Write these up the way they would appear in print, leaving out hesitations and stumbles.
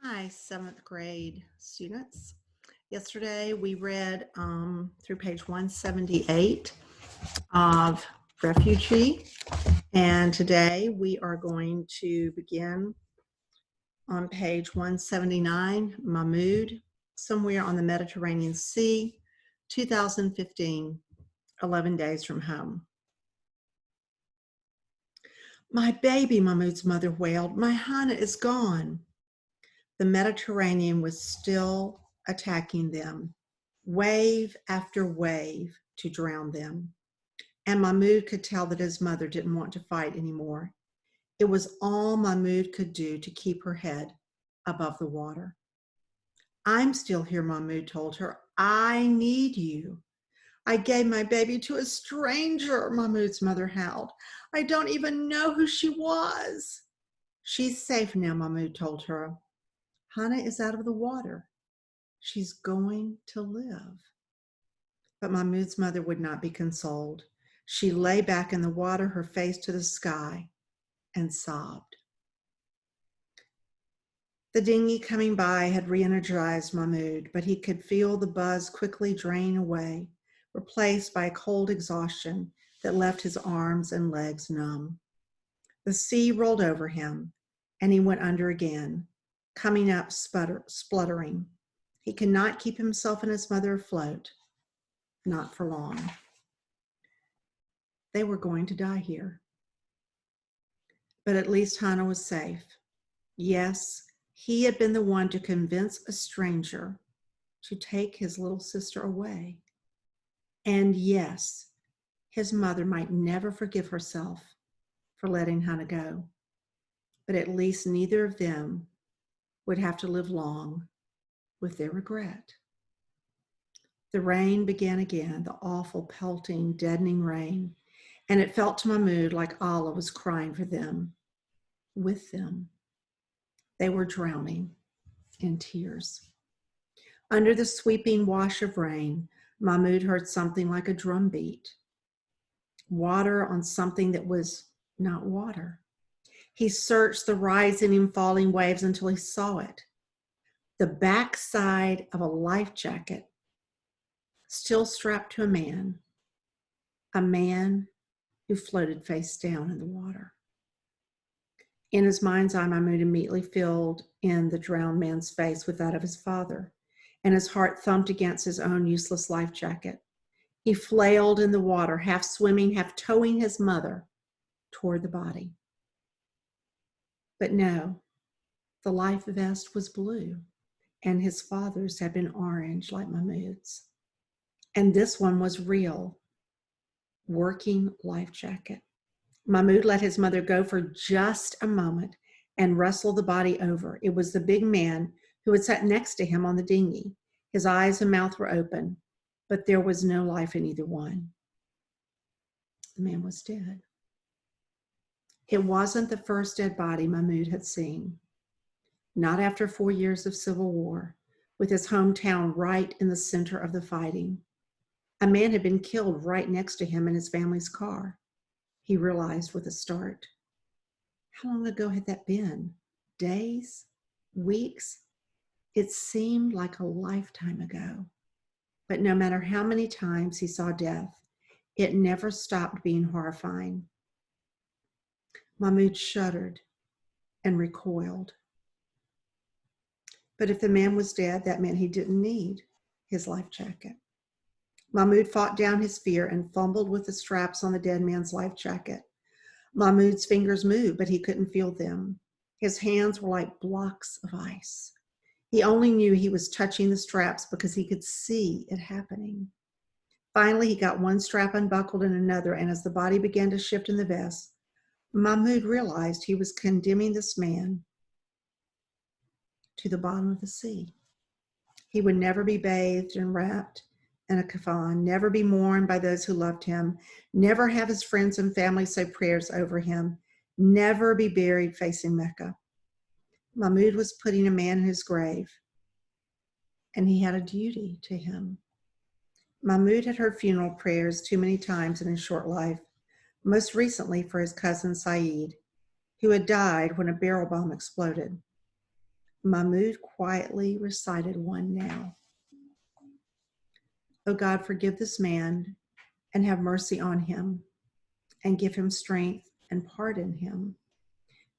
Hi, 7th grade students. Yesterday we read through page 178 of Refugee, and today we are going to begin on page 179, Mahmoud, Somewhere on the Mediterranean Sea, 2015, 11 days from home. My baby, Mahmoud's mother wailed. My Hana is gone. The Mediterranean was still attacking them, wave after wave, to drown them. And Mahmoud could tell that his mother didn't want to fight anymore. It was all Mahmoud could do to keep her head above the water. I'm still here, Mahmoud told her. I need you. I gave my baby to a stranger, Mahmoud's mother howled. I don't even know who she was. She's safe now, Mahmoud told her. Hana is out of the water. She's going to live. But Mahmoud's mother would not be consoled. She lay back in the water, her face to the sky, and sobbed. The dinghy coming by had re-energized Mahmoud, but he could feel the buzz quickly drain away, replaced by a cold exhaustion that left his arms and legs numb. The sea rolled over him, and he went under again, coming up spluttering. He could not keep himself and his mother afloat, not for long. They were going to die here. But at least Hana was safe. Yes, he had been the one to convince a stranger to take his little sister away. And yes, his mother might never forgive herself for letting Hana go. But at least neither of them would have to live long with their regret. The rain began again, the awful, pelting, deadening rain, and it felt to Mahmoud like Allah was crying for them, with them. They were drowning in tears. Under the sweeping wash of rain, Mahmoud heard something like a drum beat. Water on something that was not water. He searched the rising and falling waves until he saw it. The backside of a life jacket, still strapped to a man who floated face down in the water. In his mind's eye, Mahmoud immediately filled in the drowned man's face with that of his father, and his heart thumped against his own useless life jacket. He flailed in the water, half swimming, half towing his mother toward the body. But no, the life vest was blue, and his father's had been orange like Mahmoud's. And this one was real, working life jacket. Mahmoud let his mother go for just a moment and wrestled the body over. It was the big man who had sat next to him on the dinghy. His eyes and mouth were open, but there was no life in either one. The man was dead. It wasn't the first dead body Mahmoud had seen. Not after 4 years of civil war, with his hometown right in the center of the fighting. A man had been killed right next to him in his family's car. He realized with a start. How long ago had that been? Days? Weeks? It seemed like a lifetime ago. But no matter how many times he saw death, it never stopped being horrifying. Mahmoud shuddered and recoiled. But if the man was dead, that meant he didn't need his life jacket. Mahmoud fought down his fear and fumbled with the straps on the dead man's life jacket. Mahmoud's fingers moved, but he couldn't feel them. His hands were like blocks of ice. He only knew he was touching the straps because he could see it happening. Finally, he got one strap unbuckled and another, and as the body began to shift in the vest, Mahmoud realized he was condemning this man to the bottom of the sea. He would never be bathed and wrapped in a kafan, never be mourned by those who loved him, never have his friends and family say prayers over him, never be buried facing Mecca. Mahmoud was putting a man in his grave, and he had a duty to him. Mahmoud had heard funeral prayers too many times in his short life, most recently for his cousin Saeed, who had died when a barrel bomb exploded. Mahmoud quietly recited one now. O God, forgive this man and have mercy on him, and give him strength and pardon him.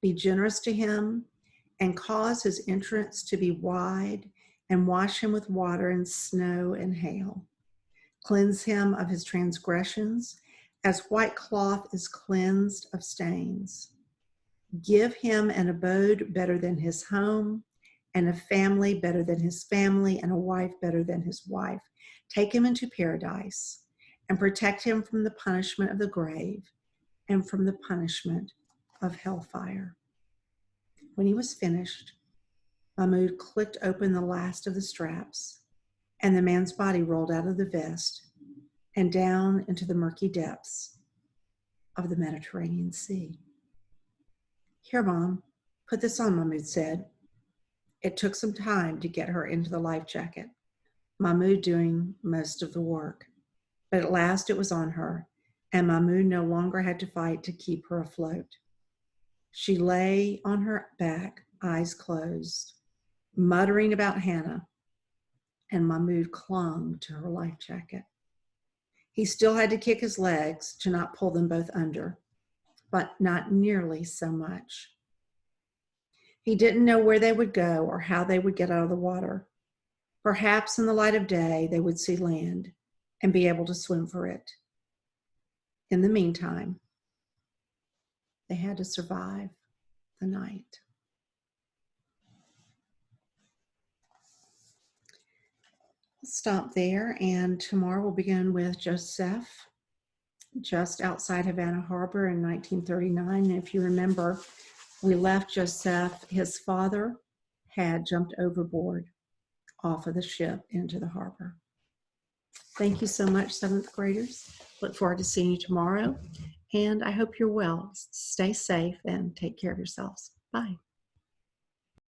Be generous to him and cause his entrance to be wide, and wash him with water and snow and hail. Cleanse him of his transgressions as white cloth is cleansed of stains. Give him an abode better than his home, and a family better than his family, and a wife better than his wife. Take him into paradise and protect him from the punishment of the grave and from the punishment of hellfire. When he was finished, Mahmoud clicked open the last of the straps, and the man's body rolled out of the vest and down into the murky depths of the Mediterranean Sea. Here, Mom, put this on, Mahmoud said. It took some time to get her into the life jacket, Mahmoud doing most of the work. But at last it was on her, and Mahmoud no longer had to fight to keep her afloat. She lay on her back, eyes closed, muttering about Hannah, and Mahmoud clung to her life jacket. He still had to kick his legs to not pull them both under, but not nearly so much. He didn't know where they would go or how they would get out of the water. Perhaps in the light of day they would see land and be able to swim for it. In the meantime, they had to survive the night. We'll stop there, and tomorrow we'll begin with Joseph, just outside Havana Harbor in 1939. And if you remember, we left Joseph, his father had jumped overboard off of the ship into the harbor. Thank you so much, 7th graders. Look forward to seeing you tomorrow, and I hope you're well. Stay safe and take care of yourselves. Bye.